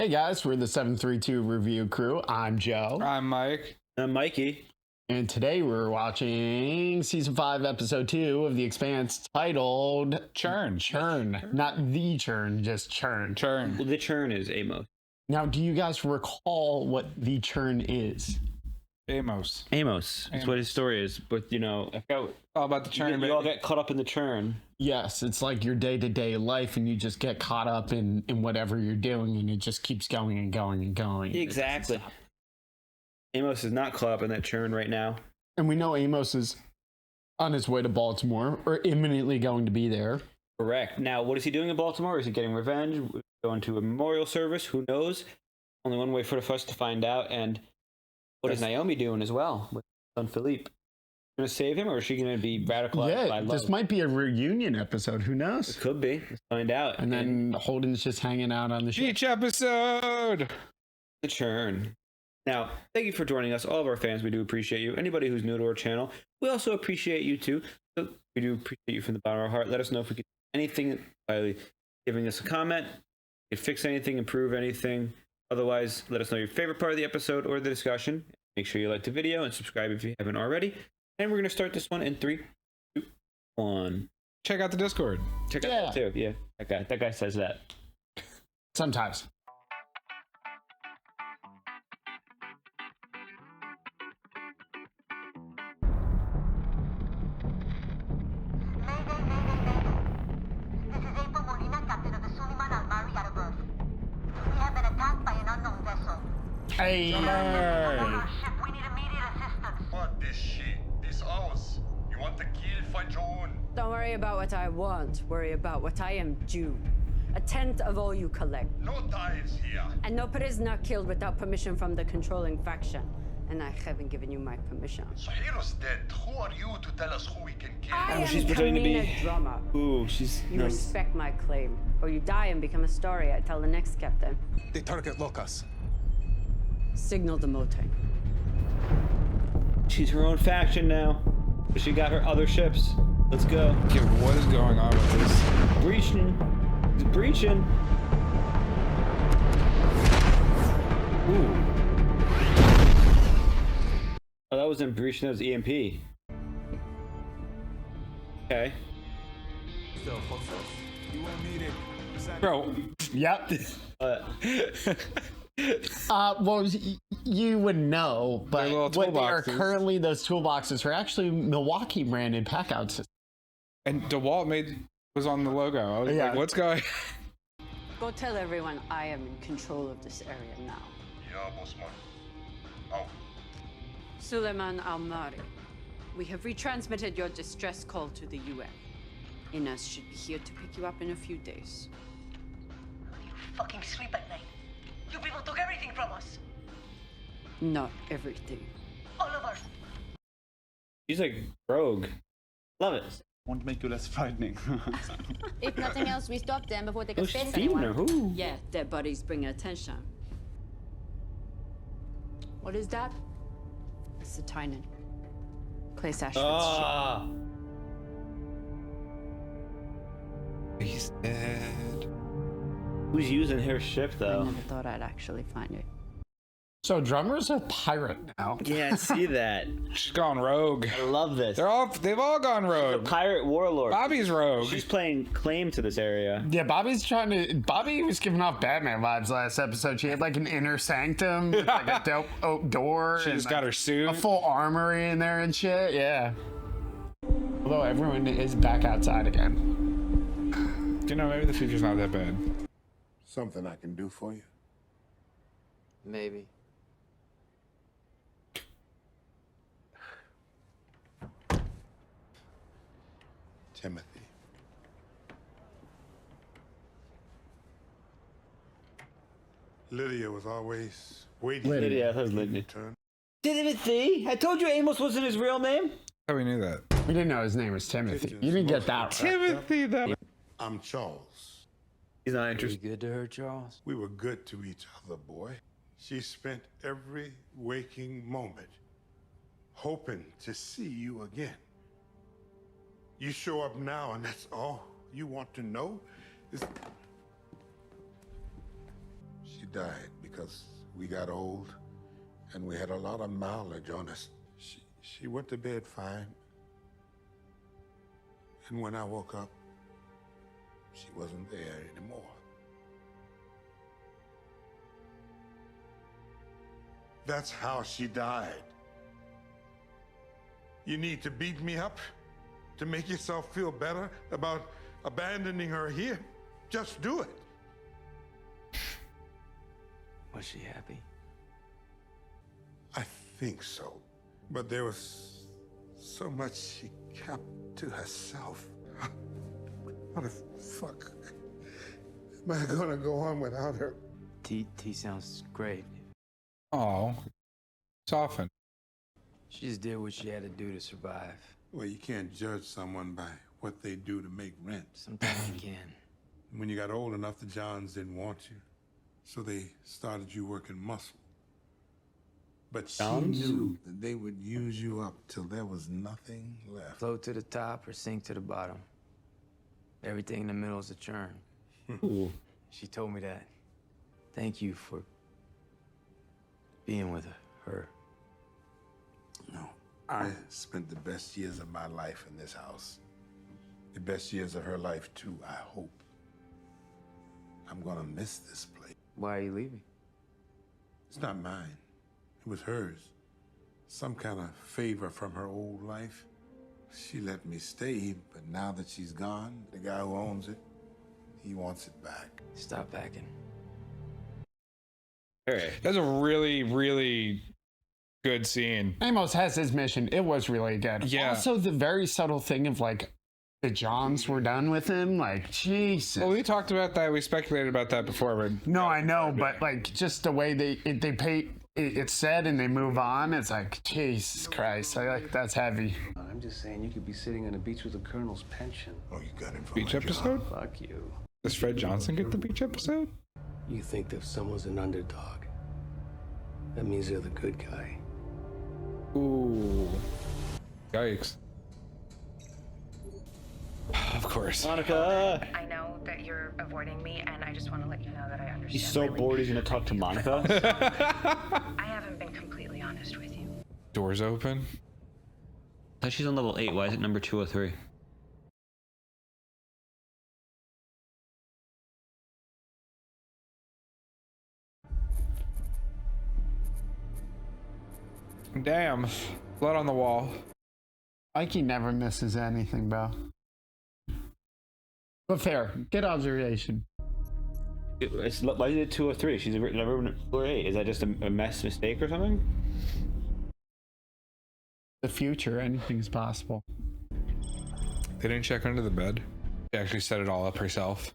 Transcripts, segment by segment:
Hey guys, we're the 732 review crew. I'm Joe. I'm Mike. I'm Mikey. And today we're watching season 5, episode 2 of The Expanse, titled Churn. Churn. Not the Churn, just Churn. Churn. Well, the Churn is Amos. Now, do you guys recall what the Churn is? Amos. That's what his story is. But, you know, I forgot all about the churn. you all get caught up in the churn. Yes, it's like your day-to-day life, and you just get caught up in whatever you're doing, and it just keeps going and going and going. Exactly. Amos is not caught up in that churn right now. And we know Amos is on his way to Baltimore, or imminently going to be there. Correct. Now, what is he doing in Baltimore? Is he getting revenge? Going to a memorial service? Who knows? Only one way for us to find out. And what is Naomi doing as well with son Philippe? Going to save him, or is she going to be radicalized by love? This might be a reunion episode. Who knows? It could be. Let's find out. And then Holden's just hanging out on the ship. Each episode. The churn. Now, thank you for joining us, all of our fans. We do appreciate you. Anybody who's new to our channel, we also appreciate you too. So we do appreciate you from the bottom of our heart. Let us know if we could do anything by giving us a comment. If you fix anything, improve anything. Otherwise, let us know your favorite part of the episode or the discussion. Make sure you like the video and subscribe if you haven't already. And we're going to start this one in 3, 2, 1. Check out the Discord. Check out that too. Yeah, that guy says that. Sometimes. Hey, We need immediate assistance. Fuck this shit. This ours. You want to kill, find your own. Don't worry about what I want. Worry about what I am due. A tenth of all you collect. No dives here. And no prisoner killed without permission from the controlling faction. And I haven't given you my permission. So Hero's dead. Who are you to tell us who we can kill? I am she's pretending to be- Kamina Drummer. Ooh, she's... You respect my claim, or you die and become a story I tell the next captain. They target Locus. Signal demoting. She's her own faction now. But she got her other ships. Let's go. Okay, what is going on with this? Breaching. He's breaching. Ooh. Oh, that wasn't breaching, that was EMP. Okay. Bro, Yep. Well, you would know, but They're little what they are toolboxes. currently, those toolboxes are actually Milwaukee branded pack-out systems. and DeWalt was on the logo. I was Yeah. like, what's going Go tell everyone I am in control of this area now. Yeah, boss man. Oh, Suleiman Al-Mari, we have retransmitted your distress call to the UN. Inas should be here to pick you up in a few days. You fucking sleep at night. You people took everything from us. Not everything. All of us. She's like rogue. Love it. Won't make you less frightening. If nothing else, we stop them before they can Who's face feeding anyone. her? Who? Yeah, dead bodies bring attention. What is that? It's the Tynan. Place Ashford's ship. Ah. He's dead. Who's using her ship I though? never thought I'd actually find it. So Drummer's a pirate now. Yeah, I see that. She's gone rogue. I love this. They've all gone A rogue. pirate warlord. Bobby's rogue. She's playing claim to this area. Yeah, Bobby was giving off Batman vibes last episode. She had like an inner sanctum, with, like a dope oak door. She and, just like, got her suit. a full armory in there and shit. Yeah. Although everyone is back outside again. You know, maybe the future's not that bad. Something I can do for you? Maybe. Timothy. Lydia was always waiting. Lydia, that's for you to Lydia. return. Timothy? I told you Amos wasn't his real name. How we knew that? We didn't know his name was Timothy. You didn't get that right. Timothy, that. I'm Charles. He's not interested. Good to her, Charles. We were good to each other, boy. She spent every waking moment hoping to see you again. You show up now, and that's all you want to know? Is she died because we got old and we had a lot of mileage on us. She went to bed fine. And when I woke up, she wasn't there anymore. That's how she died. You need to beat me up to make yourself feel better about abandoning her here? Just do it. Was she happy? I think so. But there was so much she kept to herself. How the fuck am I gonna go on without her? T sounds great. Oh, soften. She just did what she had to do to survive. Well, you can't judge someone by what they do to make rent. Sometimes you can. When you got old enough, the Johns didn't want you, so they started you working muscle. But she knew that they would use you up till there was nothing left. Float to the top or sink to the bottom. Everything in the middle is a churn. Ooh. She told me that. Thank you for being with her. No, I spent the best years of my life in this house. The best years of her life, too, I hope. I'm gonna miss this place. Why are you leaving? It's not mine. It was hers. Some kind of favor from her old life. She let me stay, but now that she's gone, the guy who owns it, he wants it back. Stop backing. That's a really, really good scene. Amos has his mission. It was really good. Yeah. Also, the very subtle thing of like the Johns were done with him. Like, Jesus. Well, we talked about that. We speculated about that before. But No, I know, but like just the way they pay it's said and they move on. It's like, Jesus Christ. That's heavy. I'm just saying you could be sitting on a beach with a colonel's pension. Oh, you got him from beach my episode? job. Fuck you. Does Fred Johnson get the beach episode? You think that someone's an underdog. That means they're the good guy. Ooh. Yikes. Of course. Monica! I know that you're avoiding me, and I just want to let you know that I understand. He's so bored he's gonna talk to Monica. I haven't been completely honest with you. Doors open. I thought she's on level 8. Why is it number 203? Damn. Blood on the wall. Mikey never misses anything, bro. But fair. Good observation. Why is it 203? She's number 8. Is that just a mistake or something? The future, anything's possible. They didn't check under the bed. She actually set it all up herself.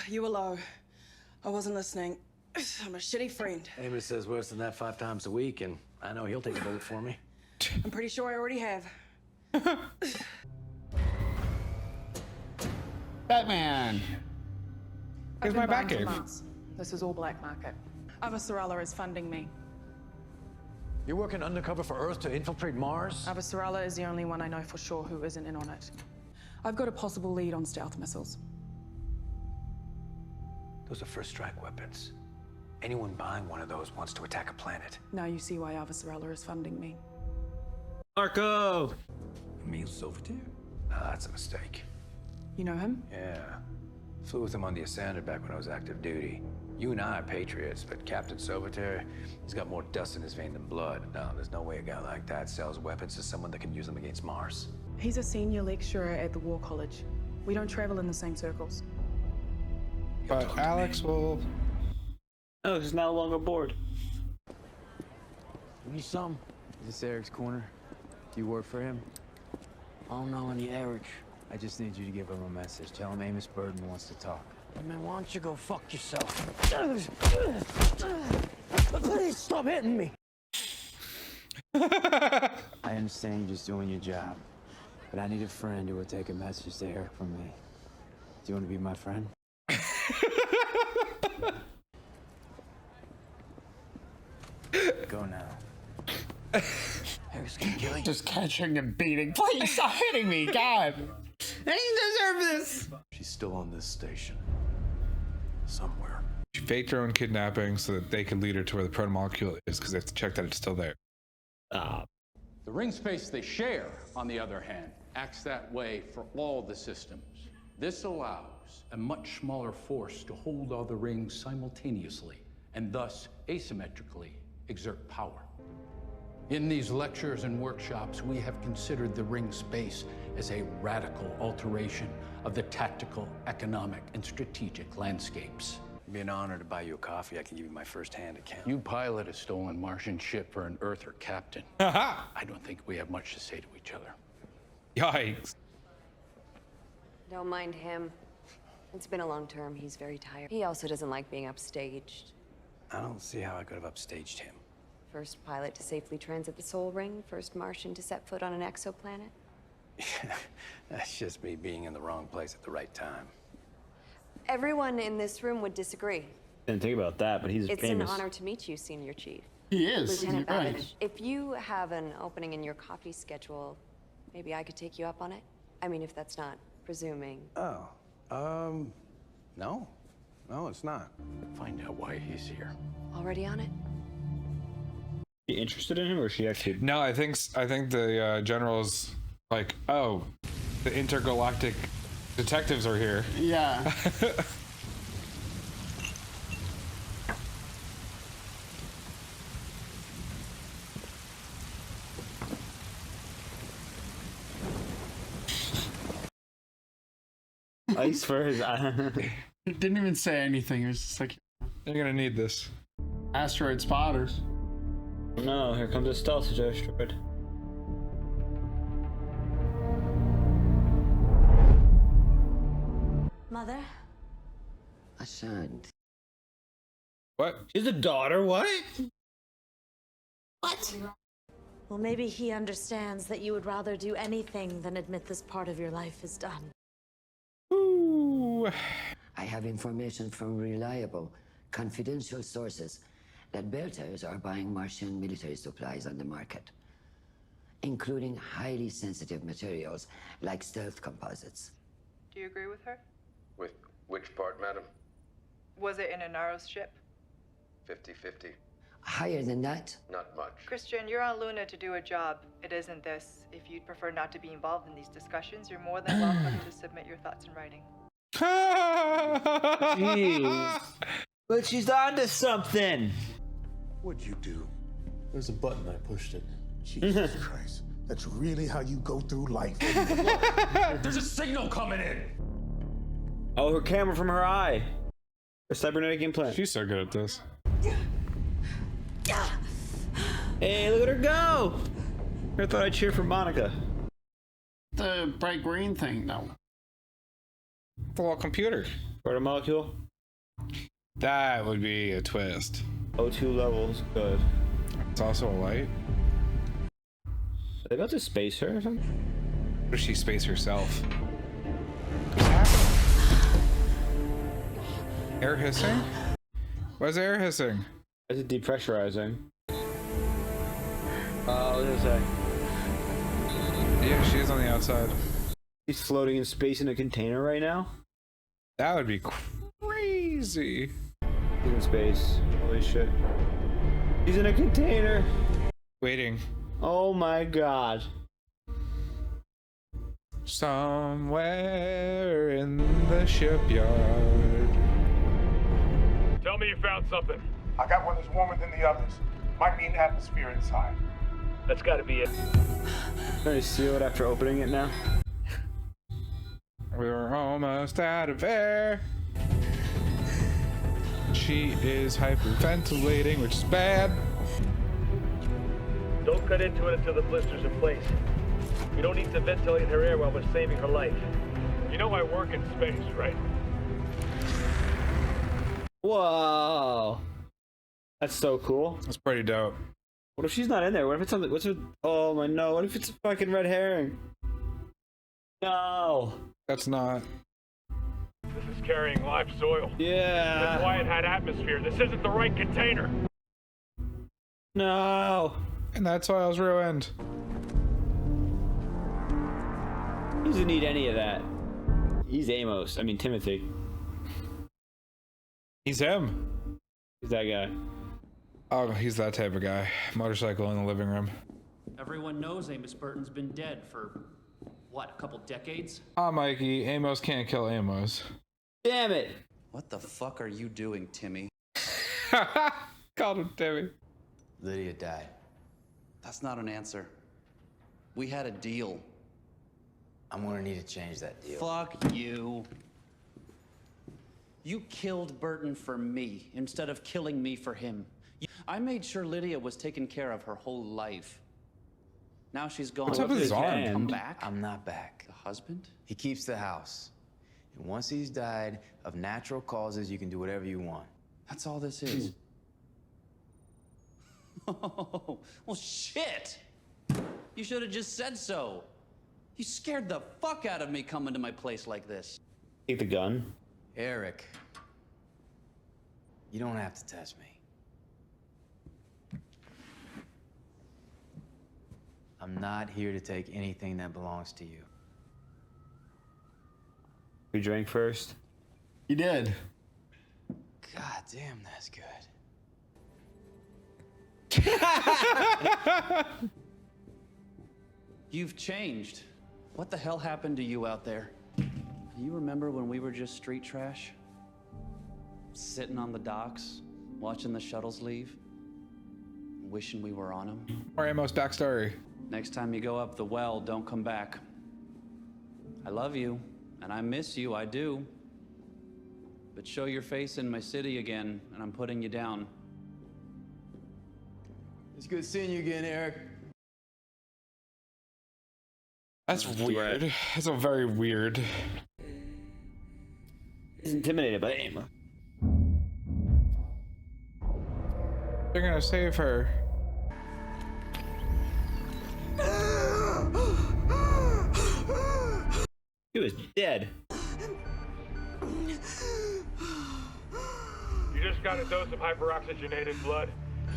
You were low. I wasn't listening. I'm a shitty friend. Amos says worse than that 5 times a week, and I know he'll take a bullet for me. I'm pretty sure I already have. Batman! Here's my back ache. This is all black market. Avasarala is funding me. You're working undercover for Earth to infiltrate Mars? Avasarala is the only one I know for sure who isn't in on it. I've got a possible lead on stealth missiles. Those are first strike weapons. Anyone buying one of those wants to attack a planet. Now you see why Avasarala is funding me. Marco! Emil Silvertear? Ah, that's a mistake. You know him? Yeah. Flew with him on the Assander back when I was active duty. You and I are patriots, but Captain Silvertear, he's got more dust in his vein than blood. No, there's no way a guy like that sells weapons to someone that can use them against Mars. He's a senior lecturer at the War College. We don't travel in the same circles. But Alex will... Oh, he's no longer bored. You need some? Is this Eric's corner? Do you work for him? I don't know any Eric. I just need you to give him a message. Tell him Amos Burden wants to talk. Hey man, why don't you go fuck yourself? Please stop hitting me! I understand you're just doing your job, but I need a friend who will take a message to Eric from me. Do you want to be my friend? Go now. Eric's gonna kill you. Just catching and beating. Please stop hitting me, God. I didn't deserve this. She's still on this station. Somewhere. She faked her own kidnapping so that they could lead her to where the protomolecule is, because they have to check that it's still there. The ring space they share, on the other hand, acts that way for all the systems. This allows a much smaller force to hold all the rings simultaneously, and thus asymmetrically exert power. In these lectures and workshops, we have considered the ring space as a radical alteration of the tactical, economic, and strategic landscapes. It'd be an honor to buy you a coffee. I can give you my first-hand account. You pilot a stolen Martian ship for an Earther captain. I don't think we have much to say to each other. Yikes. Don't mind him. It's been a long term. He's very tired. He also doesn't like being upstaged. I don't see how I could have upstaged him. First pilot to safely transit the Sol Ring, first Martian to set foot on an exoplanet. That's just me being in the wrong place at the right time. Everyone in this room would disagree. Didn't think about that, but he's It's famous. an honor to meet you, Senior Chief. He is. Lieutenant You're right. Babbage. If you have an opening in your coffee schedule, maybe I could take you up on it? I mean, if that's not presuming. Oh, no. No, it's not. Find out why he's here. Already on it? She interested in him, or is she actually? No, I think the general's like, oh, the intergalactic detectives are here. Yeah. Ice for his He didn't even say anything. It was just like, You're gonna need this. asteroid spotters. No, here comes a stealth asteroid. Mother? I shan't. What? She's a daughter, what? What? Well, maybe he understands that you would rather do anything than admit this part of your life is done. Ooh. I have information from reliable, confidential sources that Belters are buying Martian military supplies on the market, including highly sensitive materials like stealth composites. Do you agree with her? With which part, madam? Was it in a Naros ship? 50-50. Higher than that? Not much. Christian, you're on Luna to do a job. It isn't this. If you'd prefer not to be involved in these discussions, you're more than welcome to submit your thoughts in writing. Jeez. But she's onto something. What'd you do? There's a button, I pushed it. Jesus Christ. That's really how you go through life. There's a signal coming in! Oh, her camera from her eye. Her cybernetic implant. She's so good at this. Hey, look at her go! I thought I'd cheer for Monica. The bright green thing, though. The little computer. Protomolecule? That would be a twist. O2 levels, good. It's also a light. Are they about to space her or something? What does she space herself? Air hissing? Why's air hissing? Is it depressurizing? Oh, what is that? Yeah, she is on the outside. She's floating in space in a container right now? That would be crazy. She's in space. Holy shit. She's in a container. Waiting. Oh my god. Somewhere in the shipyard. Tell me you found something. I got one that's warmer than the others. Might be an atmosphere inside. That's gotta be it. Can I seal it after opening it now? We're almost out of air. She is hyperventilating, which is bad. Don't cut into it until the blister's in place. We don't need to ventilate her air while we're saving her life. You know I work in space, right? Whoa. That's so cool. That's pretty dope. What if she's not in there? What if it's something? What's with? Oh my no! What if it's a fucking red herring? No. That's not. This is carrying live soil. Yeah. That's why it had atmosphere. This isn't the right container. No. And that soil's ruined. He doesn't need any of that. He's Amos. I mean Timothy. He's him. Who's that guy? Oh, he's that type of guy. Motorcycle in the living room. Everyone knows Amos Burton's been dead for, what, a couple decades? Ah, Mikey, Amos can't kill Amos. Damn it! What the fuck are you doing, Timmy? Called him Timmy. Lydia died. That's not an answer. We had a deal. I'm gonna need to change that deal. Fuck you. You killed Burton for me instead of killing me for him. I made sure Lydia was taken care of her whole life. Now she's gone. What's up with his arm? Come back? I'm not back. The husband? He keeps the house. And once he's died of natural causes, you can do whatever you want. That's all this is. Oh, well, shit! You should have just said so. You scared the fuck out of me coming to my place like this. Take the gun. Eric, you don't have to touch me. I'm not here to take anything that belongs to you. Who drank first? He did. God damn, that's good. You've changed. What the hell happened to you out there? Do you remember when we were just street trash? Sitting on the docks, watching the shuttles leave? Wishing we were on them? Or Amos backstory. Next time you go up the well, don't come back. I love you, and I miss you, I do. But show your face in my city again, and I'm putting you down. It's good seeing you again, Eric. That's weird. That's a very weird. He's intimidated by Amos. They're gonna save her. He was dead. You just got a dose of hyperoxygenated blood.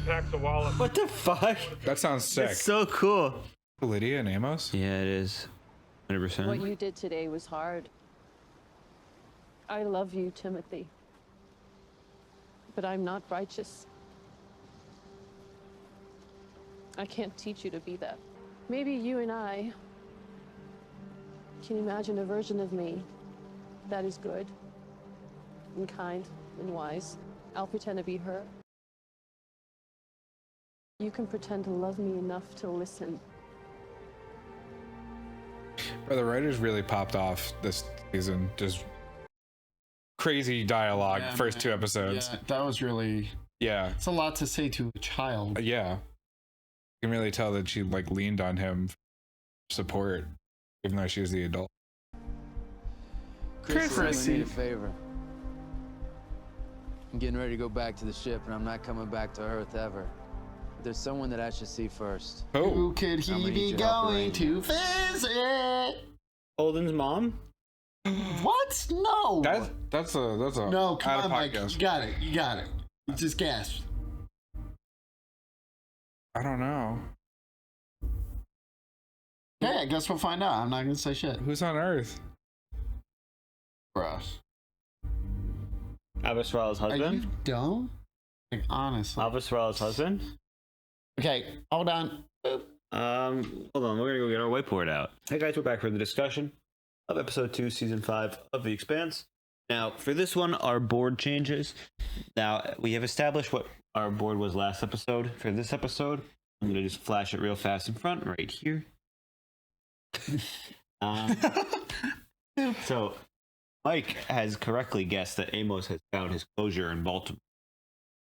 Packs a wallop. What the fuck? That sounds sick. It's so cool. Lydia and Amos? Yeah, it is. 100%. What you did today was hard. I love you, Timothy. But I'm not righteous. I can't teach you to be that. Maybe you and I can imagine a version of me that is good and kind and wise. I'll pretend to be her. You can pretend to love me enough to listen. Bro, the writers really popped off this season. Just crazy dialogue, Yeah, first man. 2 episodes. Yeah, that was really. Yeah. It's a lot to say to a child. Yeah. You can really tell that she like leaned on him for support, even though she was the adult. Chris, I need a favor. I'm getting ready to go back to the ship, and I'm not coming back to Earth ever. But there's someone that I should see first. Who could he be going to visit? Holden's mom? What? No. That's a No, come out of on, Mike. podcast. You got it. You got it. You just gasped. I don't know. Okay, I guess we'll find out. I'm not gonna say shit. Who's on Earth? Bruh. Avasral's Are you husband? dumb? Like, honestly. Avasral's husband? Okay, hold on. Hold on, we're gonna go get our whiteboard out. Hey guys, we're back for the discussion of episode 2, season 5 of The Expanse. Now, for this one, our board changes. Now, we have established what our board was last episode. For this episode, I'm gonna just flash it real fast in front, right here. So, Mike has correctly guessed that Amos has found his closure in Baltimore.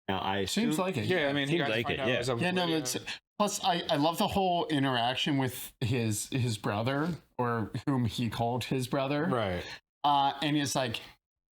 Now, I assume... Seems like it. Yeah, I mean, he seems got like it, yeah. Yeah, no, it's plus I love the whole interaction with his brother, or whom he called his brother. Right. And he's like,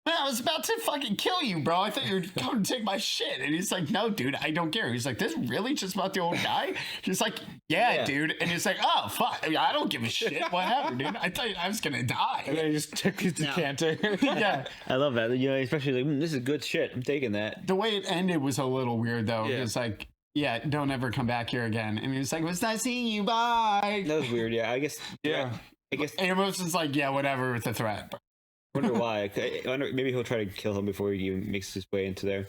man, I was about to fucking kill you, bro. I thought you were coming to take my shit. And he's like, no, dude, I don't care. He's like, this really just about the old guy? He's like, yeah, dude. And he's like, oh, fuck. I don't give a shit. What happened, dude? I thought I was going to die. And then he just took his decanter. Yeah. I love that. You know, especially like, this is good shit. I'm taking that. The way it ended was a little weird, though. Yeah. It's like, yeah, don't ever come back here again. And he's like, it was nice seeing you. Bye. That was weird, yeah. I guess... Yeah. I guess... Amos is like, yeah, whatever with the threat. I wonder why. I wonder, maybe he'll try to kill him before he even makes his way into there.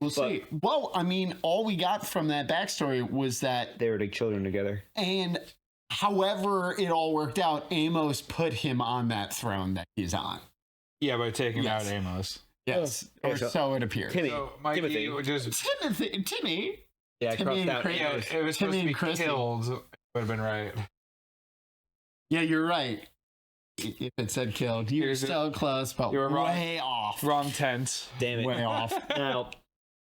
We'll see. Well, I mean, all we got from that backstory was that they were like children together. And however it all worked out, Amos put him on that throne that he's on. Yeah, by taking out Amos. Yes, or so it appears. Timmy, So Mikey would just Timmy. Yeah, Timmy and Chris. Yeah, it was supposed to be killed. Would have been right. Yeah, you're right. If it said killed, you were so close, but you were way off. Wrong tense. Damn it. Way off. Now,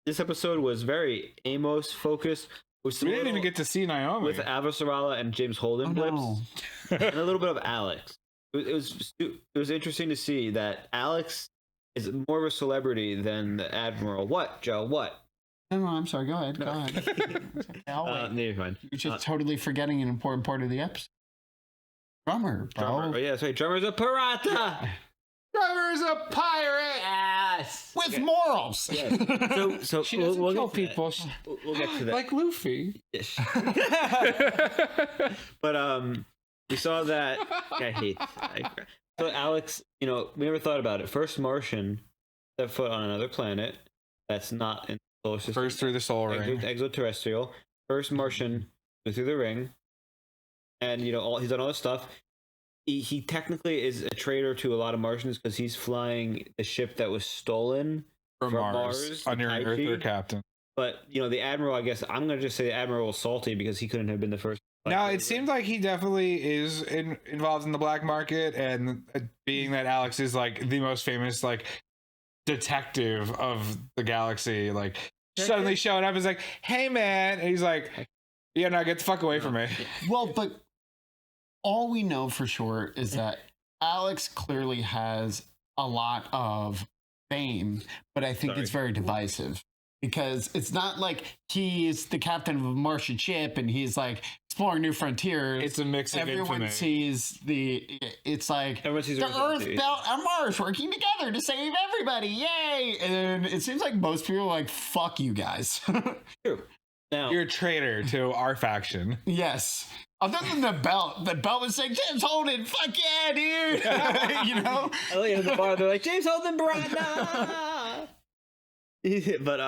this episode was very Amos focused. We didn't even get to see Naomi with Avasarala and James Holden blips, and a little bit of Alex. It was interesting to see that Alex is more of a celebrity than the Admiral. What, Joe? What? No, I'm sorry. Go ahead. Go ahead. I'll wait. Never mind. You're just totally forgetting an important part of the episode. Drummer, bro. Drummer. Oh, yeah, sorry. Drummer's a pirata. Drummer's a pirate. Yes. With morals. Yes. So she doesn't we'll kill get to people. We'll get to that. Like Luffy. Yes. But we saw that. So Alex, we never thought about it. First Martian set foot on another planet that's not in the solar system. First through the solar ring. Exoterrestrial. First Martian through the ring. And he's done all this stuff. He technically is a traitor to a lot of Martians because he's flying the ship that was stolen from Mars under an Earther captain. But the Admiral, I guess I'm gonna just say the Admiral was salty because he couldn't have been the first. No, it seemed like he definitely is involved in the black market, and being that Alex is like the most famous like detective of the galaxy, like suddenly showing up is like, "Hey man," and he's like, "Yeah, no, get the fuck away from me." Well, but all we know for sure is that Alex clearly has a lot of fame, but I think it's very divisive because it's not like he's the captain of a Martian ship and he's like exploring new frontiers. It's a mix of everyone infamy. sees it's like the Earth belt and Mars working together to save everybody, yay! And it seems like most people are like, fuck you guys. True. Now, you're a traitor to our faction. Yes. Other than the belt was saying, James Holden, fuck yeah, dude. In the bar, they're like, James Holden, brother. But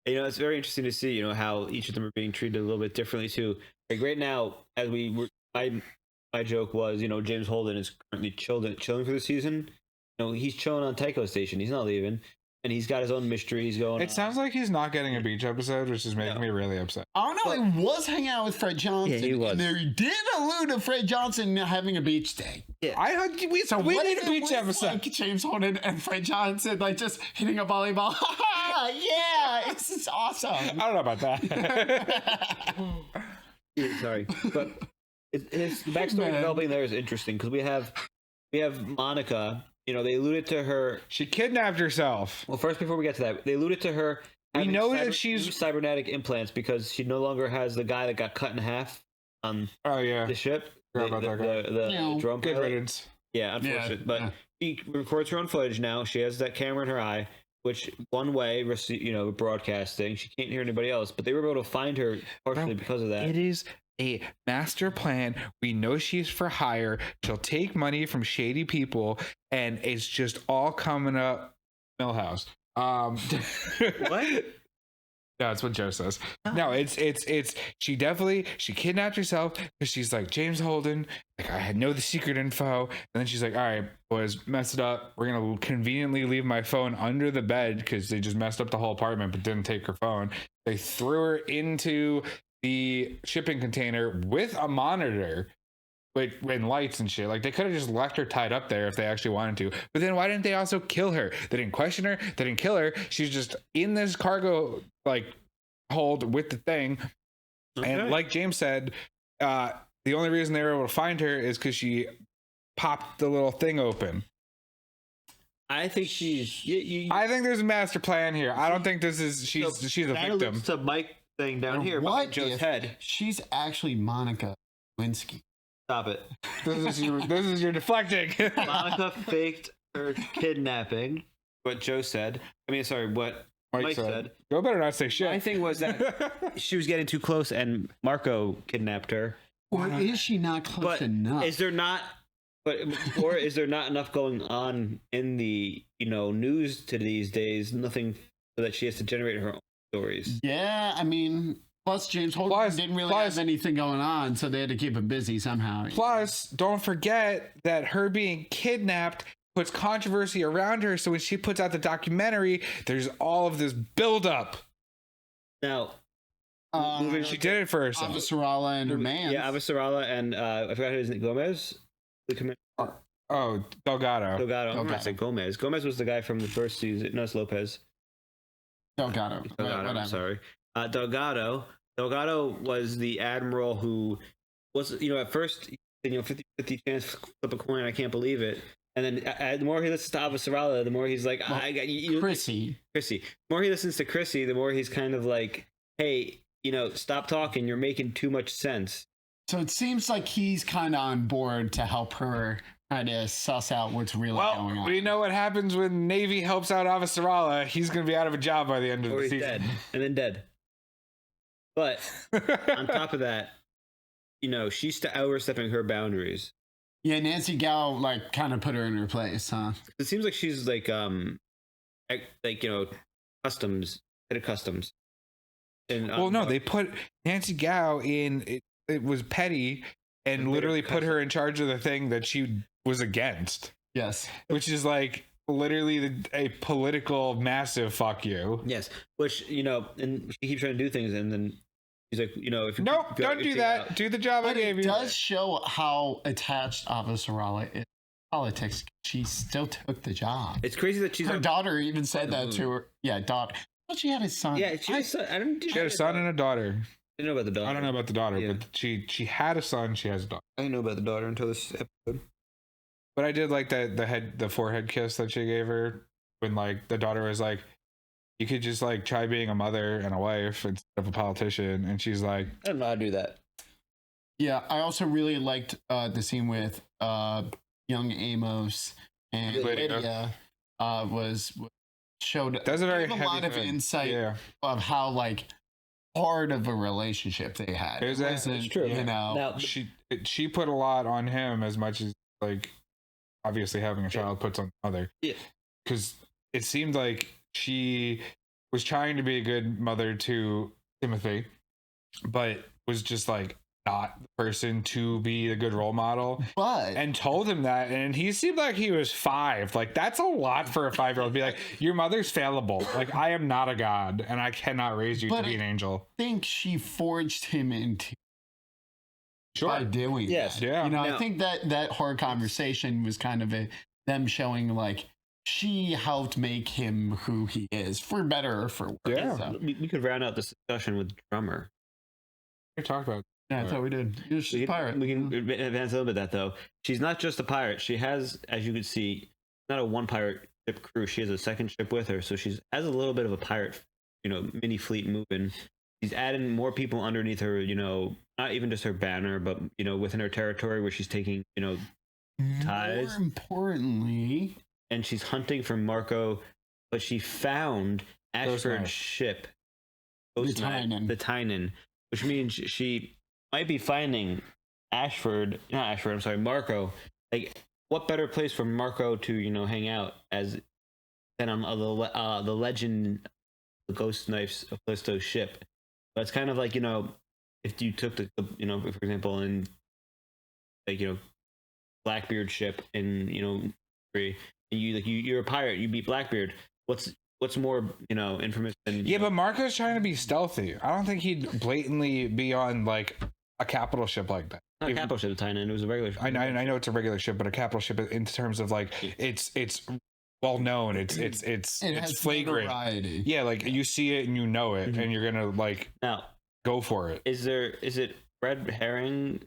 it's very interesting to see, how each of them are being treated a little bit differently too. Like right now, as we were, my joke was, James Holden is currently chilling for the season. He's chilling on Tycho Station. He's not leaving. And he's got his own mysteries going on. It sounds like he's not getting a beach episode, which is making me really upset. I don't know. He was hanging out with Fred Johnson. Yeah, he was. And they did allude to Fred Johnson having a beach day. Yeah. We need a beach episode. Like James Holden and Fred Johnson, like just hitting a volleyball. Yeah, this is awesome. I don't know about that. Sorry, but his backstory developing there is interesting because we have Monica. They alluded to her. She kidnapped herself. Well, first, before we get to that, they alluded to her. We know that she's cybernetic implants because she no longer has the guy that got cut in half on the ship. The drone Good pilot. riddance. Yeah, unfortunate. But she records her own footage now. She has that camera in her eye, which one way, broadcasting. She can't hear anybody else. But they were able to find her partially because of that. It is a master plan. We know she's for hire. She'll take money from shady people, and it's just all coming up. Millhouse. What? That's what Joe says. No, it's she kidnapped herself because she's like, James Holden, like I know the secret info, and then she's like, all right, boys, mess it up. We're gonna conveniently leave my phone under the bed because they just messed up the whole apartment but didn't take her phone. They threw her into the shipping container with a monitor, and lights and shit. Like they could have just left her tied up there if they actually wanted to. But then why didn't they also kill her? They didn't question her. They didn't kill her. She's just in this cargo hold with the thing. Okay. And like James said, the only reason they were able to find her is because she popped the little thing open. I think she's. I think there's a master plan here. I don't think this is. She's a victim. It's a Mike thing down here. What Joe's head? She's actually Monica Lewinsky. Stop it. This is your deflecting. Monica faked her kidnapping. What Joe said. I mean, sorry, what Mike said. Joe better not say shit. My thing was that she was getting too close and Marco kidnapped her. Or is she not close enough? Is there not? Or is there not enough going on in the news to these days? Nothing so that she has to generate her own stories. Yeah, I mean, plus James Holden didn't really have anything going on, so they had to keep him busy somehow. Plus, don't forget that her being kidnapped puts controversy around her, so when she puts out the documentary, there's all of this buildup. Now, she did it for herself. Avasarala and her man. Yeah, Avasarala and I forgot his name. Gomez. Oh, Delgado. Delgado. I'm not saying Gomez. Gomez was the guy from the first season. No, it's Lopez. Delgado. I'm sorry. Delgado. Delgado was the admiral who was, at first, 50-50 chance to flip a coin. I can't believe it. And then the more he listens to Avasarala, the more he's like, I got you. Chrissy. The more he listens to Chrissy, the more he's kind of like, hey, stop talking. You're making too much sense. So it seems like he's kind of on board to help her kind of suss out what's really going on. We know what happens when Navy helps out Avasarala. He's going to be out of a job by the end of the season. Dead. And then dead. But on top of that, she's overstepping her boundaries. Yeah, Nancy Gao kind of put her in her place, huh? It seems like she's customs, head of customs. And, no, they put Nancy Gao in. It was petty, and literally put her in charge of the thing that she was against. Yes, which is literally a political massive fuck you. Yes, which and she keeps trying to do things, and then he's like, if you nope, don't do that. Do the job I gave you. It does show how attached Avasarala is to politics. She still took the job. It's crazy that her daughter even said that to her. Yeah, daughter. But she had a son. Yeah, she had a son. She had a son and a daughter. I didn't know about the daughter. I don't know about the daughter, but she had a son. She has a daughter. I didn't know about the daughter until this episode. But I did like the forehead kiss that she gave her when the daughter was like, you could just try being a mother and a wife instead of a politician, and she's like, I don't know how to do that. Yeah, I also really liked the scene with young Amos and Lydia. Showed that's a very a lot of insight of how hard of a relationship they had. It's true. Now, she put a lot on him as much as obviously having a child puts on the mother. Yeah, because it seemed like she was trying to be a good mother to Timothy, but was just not the person to be a good role model, and told him that, and he seemed like he was 5. That's a lot for a 5-year-old to be like, your mother's fallible. I am not a god, and I cannot raise you to be an angel. I think she forged him into by doing that. Yeah. I think that hard conversation was kind of them showing she helped make him who he is, for better or for worse. Yeah. So. We could round out this discussion with the drummer. We talked about. Yeah, I thought we did. She's a pirate. We can advance a little bit that though. She's not just a pirate. She has, as you can see, not a one pirate ship crew. She has a second ship with her, so she's has a little bit of a pirate, mini fleet moving. She's adding more people underneath her. Not even just her banner, but within her territory where she's taking ties. More importantly, and she's hunting for Marco, but she found Ashford's ship, the Tynan, which means she might be finding Marco. What better place for Marco to hang out than on the legend, the Ghost Knives of Callisto's ship. But it's kind of if you took the for example, in Blackbeard's ship in you're a pirate, you beat Blackbeard. What's more, infamous than but Marco's trying to be stealthy. I don't think he'd blatantly be on a capital ship like that. Not a capital ship, the Tynan. It was a regular ship. I know it's a regular ship, but a capital ship in terms of it's well known. It's flagrant. Notoriety. Yeah, you see it and you know it, and you're gonna now go for it. Is it red herring?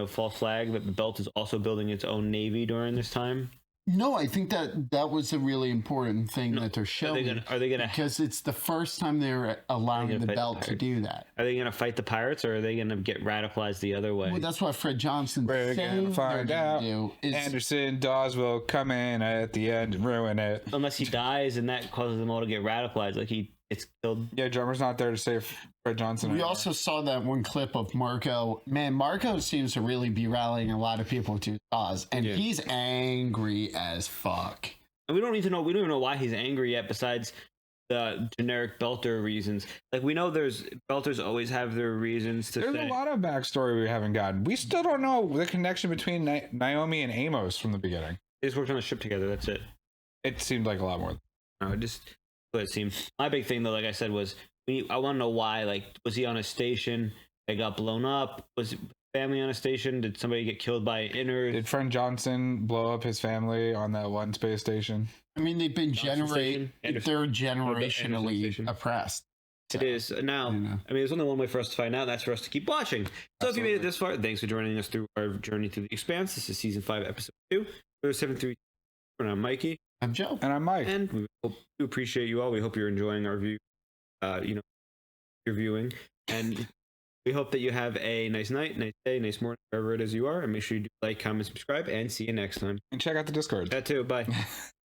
False flag that the Belt is also building its own navy during this time. No, I think that was a really important thing that they're showing. Are they gonna? Because it's the first time they're allowing the Belt to do that. Are they gonna fight the pirates, or are they gonna get radicalized the other way? Well, that's what Fred Johnson We're gonna find out. Is Anderson Dawes will come in at the end and ruin it. Unless he dies, and that causes them all to get radicalized. He gets killed. Yeah, drummer's not there to save Fred Johnson. We also saw that one clip of Marco. Man, Marco seems to really be rallying a lot of people to his cause, and he's angry as fuck. And we don't even know why he's angry yet. Besides, the generic Belter reasons. Like, we know Belters always have their reasons to There's say. a lot of backstory we haven't gotten. We still don't know the connection between Naomi and Amos from the beginning. They just worked on the ship together. That's it. It seemed like a lot more. No, just what it seemed. My big thing, though, like I said, was I want to know why. Like, was he on a station that got blown up? Was family on a station? Did somebody get killed by innards? Did Friend Johnson blow up his family on that one space station? I mean, they've been they're generationally oppressed. It is now. I mean, there's only one way for us to find out. That's for us to keep watching. So if you made it this far, thanks for joining us through our journey through the Expanse. This is season 5, episode 2. We're 7-3. And I'm Mikey. I'm Joe. And I'm Mike. And we appreciate you all. We hope you're enjoying our view. Your viewing, and we hope that you have a nice night, nice day, nice morning, wherever it is you are. And make sure you do like, comment, subscribe, and see you next time. And check out the Discord. That too. Bye.